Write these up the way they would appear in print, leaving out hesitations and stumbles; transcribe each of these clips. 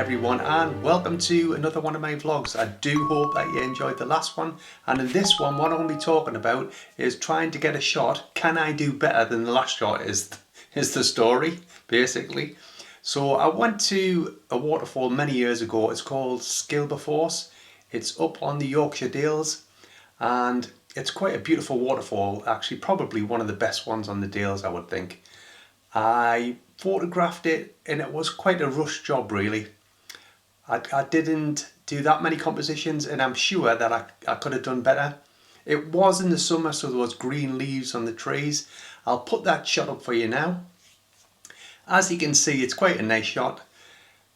everyone, and welcome to another one of my vlogs. I do hope that you enjoyed the last one, and in this one what I'm going to be talking about is trying to get a shot. Can I do better than the last shot is the story basically. So I went to a waterfall many years ago. It's called Scaleber. It's up on the Yorkshire Dales and it's quite a beautiful waterfall, actually probably one of the best ones on the Dales I would think. I photographed it and it was quite a rush job really. I didn't do that many compositions and I'm sure that I could have done better. It was in the summer, so there was green leaves on the trees. I'll put that shot up for you now. As you can see, it's quite a nice shot.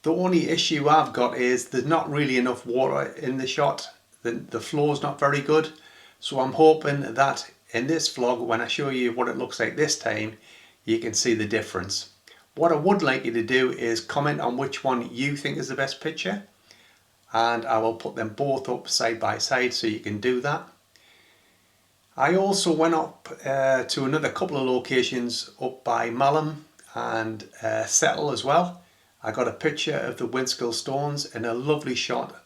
The only issue I've got is there's not really enough water in the shot. The flow's not very good. So I'm hoping that in this vlog, when I show you what it looks like this time, you can see the difference. What I would like you to do is comment on which one you think is the best picture, and I will put them both up side by side so you can do that. I also went up to another couple of locations up by Malham and Settle as well. I got a picture of the Winskill Stones and a lovely shot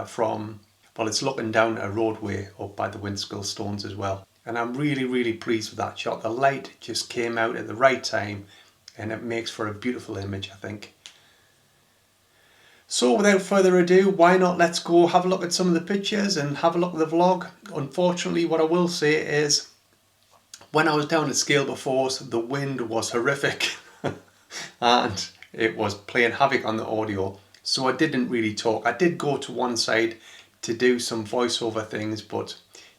from, well, it's looking down a roadway up by the Winskill Stones as well. And I'm really pleased with that shot. The light just came out at the right time and it makes for a beautiful image, I think. So without further ado, why not let's go have a look at some of the pictures and have a look at the vlog. Unfortunately, what I will say is when I was down at Scaleber, the wind was horrific and it was playing havoc on the audio, so I didn't really talk. I did go to one side to do some voiceover things, but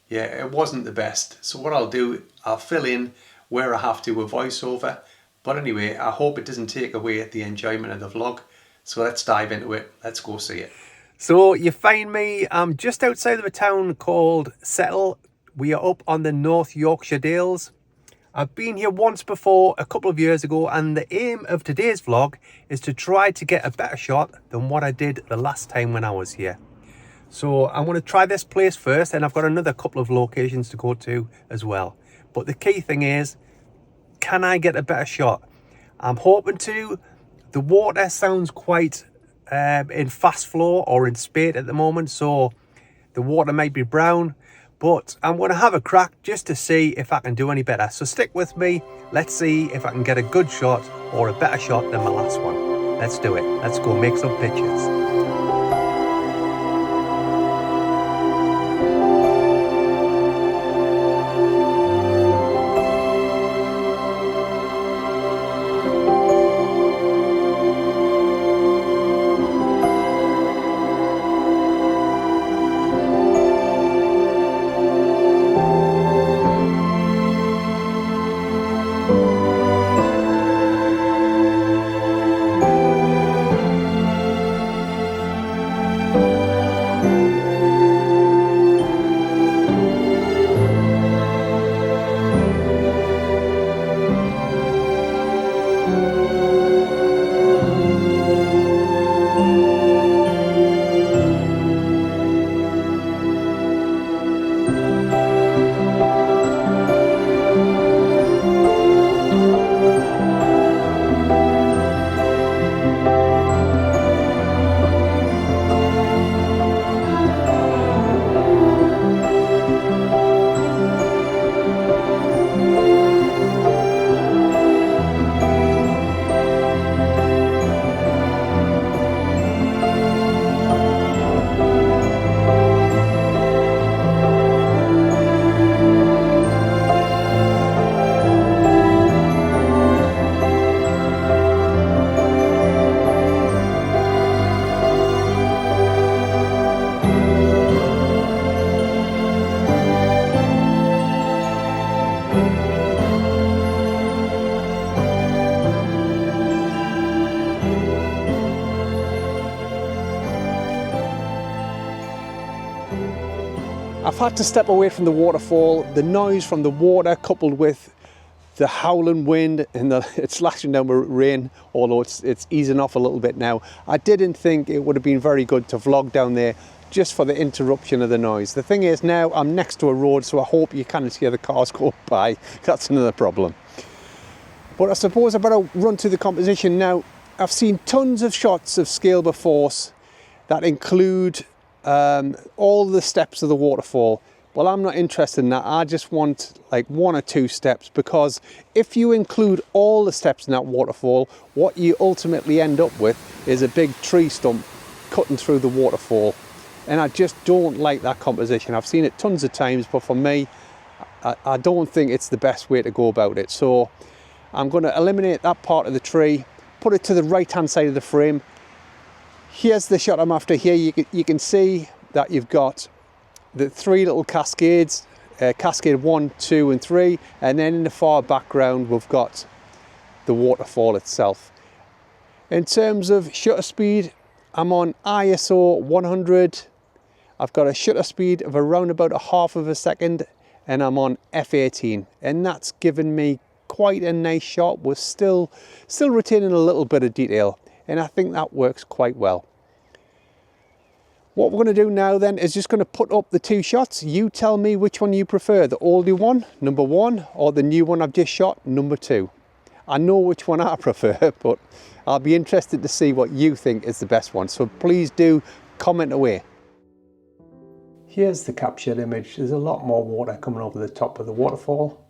yeah, it wasn't the best. So what I'll do, I'll fill in where I have to with voiceover. But anyway, I hope it doesn't take away the enjoyment of the vlog. So let's dive into it. Let's go see it. So you find me, I'm just outside of a town called Settle. We are up on the North Yorkshire Dales. I've been here once before, a couple of years ago, and the aim of today's vlog is to try to get a better shot than what I did the last time when I was here. So I'm going to try this place first, and I've got another couple of locations to go to as well. But the key thing is, can I get a better shot? I'm hoping to. The water sounds quite in fast flow or in spate at the moment, so the water might be brown, but I'm going to have a crack just to see if I can do any better. So stick with me. Let's see if I can get a good shot or a better shot than my last one. Let's do it. Let's go make some pictures. I've had to step away from the waterfall. The noise from the water coupled with the howling wind and it's lashing down with rain, although it's easing off a little bit now. I didn't think it would have been very good to vlog down there just for the interruption of the noise. The thing is, now I'm next to a road, so I hope you can't hear the cars go by. That's another problem. But I suppose I better run to the composition now. I've seen tons of shots of Scaleber Force that include all the steps of the waterfall. Well, I'm not interested in that. I just want like 1 or 2 steps, because if you include all the steps in that waterfall, what you ultimately end up with is a big tree stump cutting through the waterfall. And I just don't like that composition. I've seen it tons of times, but for me, I don't think it's the best way to go about it. So I'm going to eliminate that part of the tree, put it to the right hand side of the frame. Here's the shot I'm after here. You can see that you've got the 3 little cascades, cascade 1, 2 and 3, and then in the far background we've got the waterfall itself. In terms of shutter speed, I'm on ISO 100. I've got a shutter speed of around about 1/2 of a second, and I'm on f/18, and that's given me quite a nice shot. We're still retaining a little bit of detail, and I think that works quite well. What we're going to do now then is just going to put up the 2 shots. You tell me which one you prefer, the oldie one, number 1, or the new one I've just shot, number 2. I know which one I prefer, but I'll be interested to see what you think is the best one. So please do comment away. Here's the captured image. There's a lot more water coming over the top of the waterfall.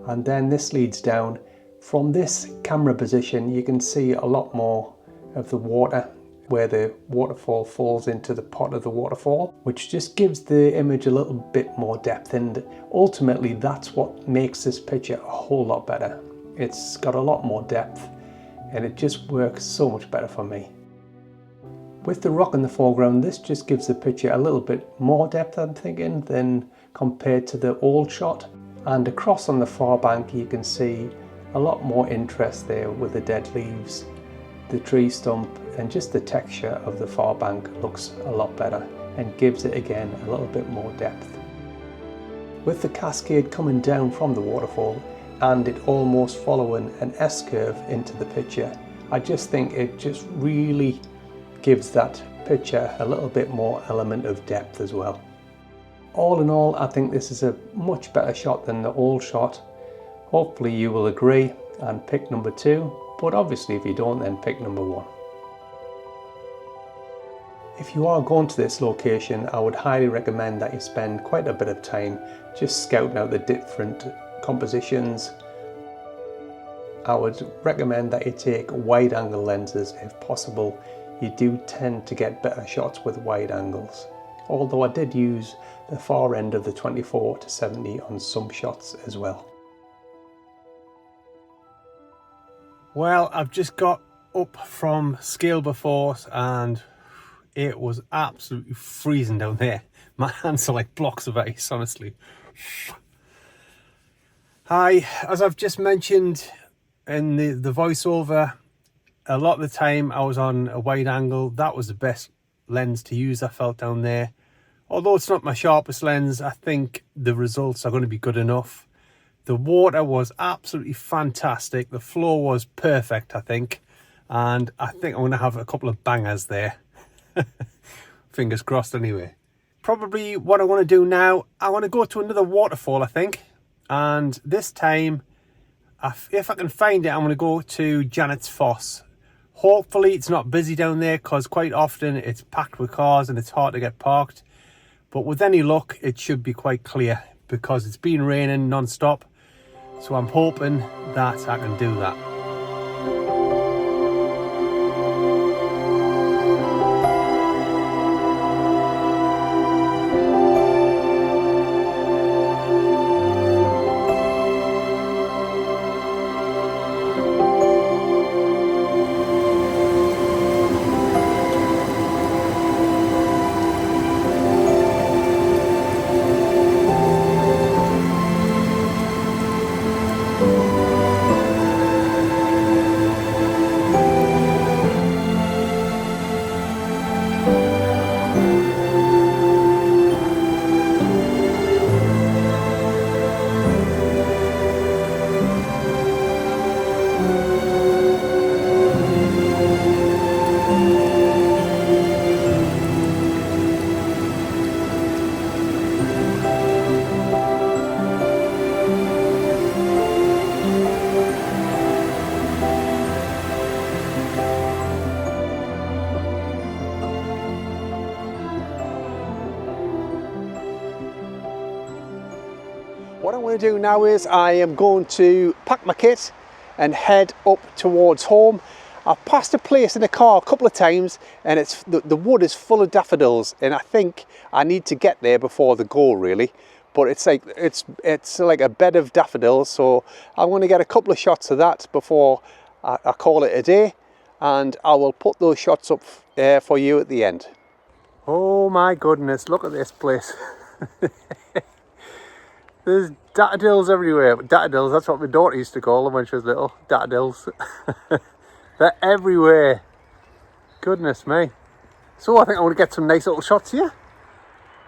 And then this leads down. From this camera position, you can see a lot more of the water where the waterfall falls into the pot of the waterfall, which just gives the image a little bit more depth, and ultimately that's what makes this picture a whole lot better. It's got a lot more depth and it just works so much better for me. With the rock in the foreground, this just gives the picture a little bit more depth, I'm thinking, than compared to the old shot. And across on the far bank you can see a lot more interest there with the dead leaves, the tree stump, and just the texture of the far bank looks a lot better and gives it again a little bit more depth. With the cascade coming down from the waterfall and it almost following an S-curve into the picture, I just think it just really gives that picture a little bit more element of depth as well. All in all, I think this is a much better shot than the old shot. Hopefully you will agree and pick number 2, but obviously if you don't, then pick number 1. If you are going to this location, I would highly recommend that you spend quite a bit of time just scouting out the different compositions. I would recommend that you take wide angle lenses if possible. You do tend to get better shots with wide angles. Although I did use the far end of the 24 to 70 on some shots as well. Well, I've just got up from Scaleber Force and it was absolutely freezing down there. My hands are like blocks of ice, honestly. Hi, as I've just mentioned in the voiceover, a lot of the time I was on a wide angle. That was the best lens to use, I felt, down there. Although it's not my sharpest lens, I think the results are going to be good enough. The water was absolutely fantastic. The flow was perfect, I think. And I think I'm going to have a couple of bangers there. Fingers crossed anyway. Probably what I want to do now, I want to go to another waterfall, I think. And this time, if I can find it, I'm going to go to Janet's Foss. Hopefully it's not busy down there, because quite often it's packed with cars and it's hard to get parked. But with any luck, it should be quite clear, because it's been raining non-stop. So I'm hoping that I can do that. What I'm going to do now is I am going to pack my kit and head up towards home. I've passed a place in the car a couple of times and it's the wood is full of daffodils, and I think I need to get there before the go really. But it's like a bed of daffodils, so I'm going to get a couple of shots of that before I call it a day, and I will put those shots up for you at the end. Oh my goodness, look at this place. There's daffodils everywhere. Daffodils, that's what my daughter used to call them when she was little. Daffodils. They're everywhere. Goodness me. So I think I want to get some nice little shots here.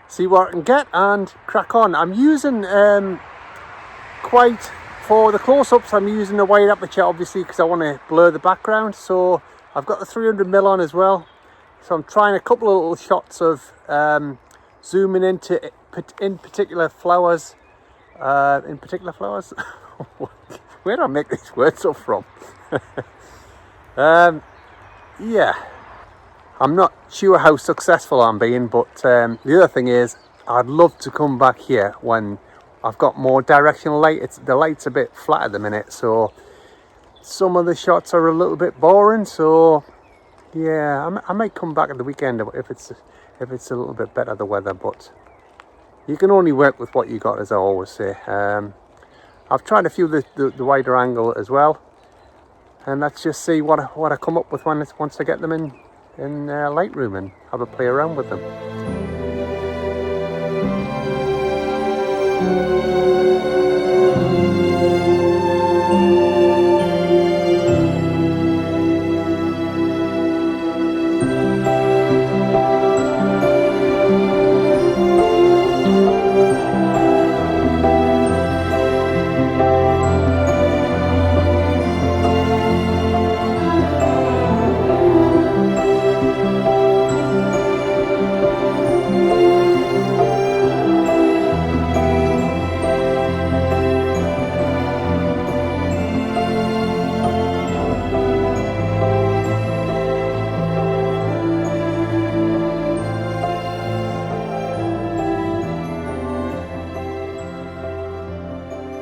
See what I can get and crack on. I'm using for the close-ups, I'm using a wide aperture obviously because I want to blur the background. So I've got the 300mm on as well. So I'm trying a couple of little shots of zooming into in particular flowers. Where do I make these words up from? Yeah, I'm not sure how successful I'm being, but the other thing is I'd love to come back here when I've got more directional light. The light's a bit flat at the minute, so some of the shots are a little bit boring. So yeah, I might come back at the weekend if it's a little bit better the weather, but you can only work with what you got, as I always say. I've tried a few of the wider angle as well, and let's just see what I come up with once I get them in Lightroom and have a play around with them.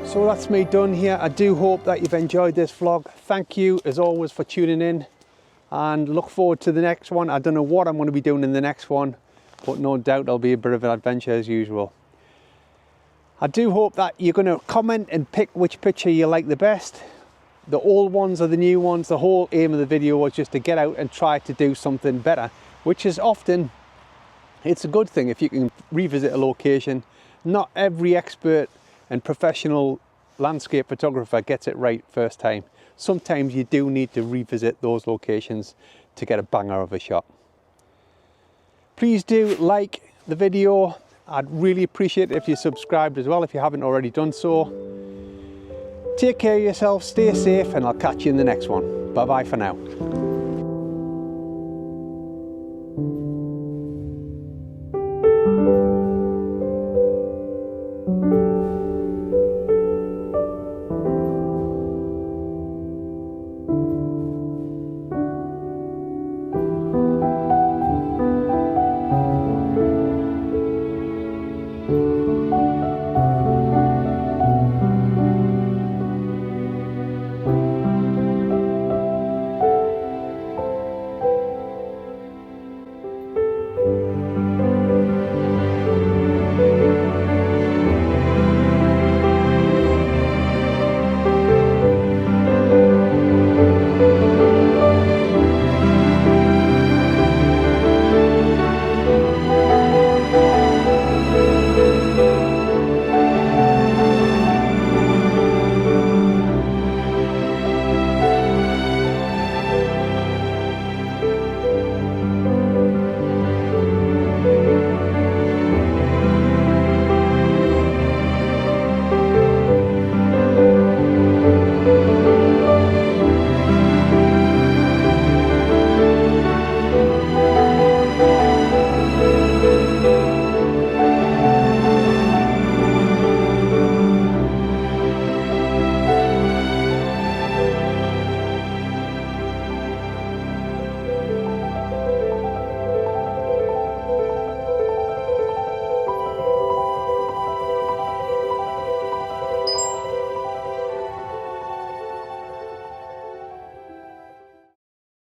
So that's me done here. I do hope that you've enjoyed this vlog. Thank you as always for tuning in, and look forward to the next one. I don't know what I'm going to be doing in the next one, but no doubt it'll be a bit of an adventure as usual. I do hope that you're going to comment and pick which picture you like the best, the old ones or the new ones. The whole aim of the video was just to get out and try to do something better, which is often, it's a good thing if you can revisit a location. Not every expert and professional landscape photographer gets it right first time. Sometimes you do need to revisit those locations to get a banger of a shot. Please do like the video. I'd really appreciate it if you subscribed as well if you haven't already done so. Take care of yourself, stay safe, and I'll catch you in the next one. Bye bye for now.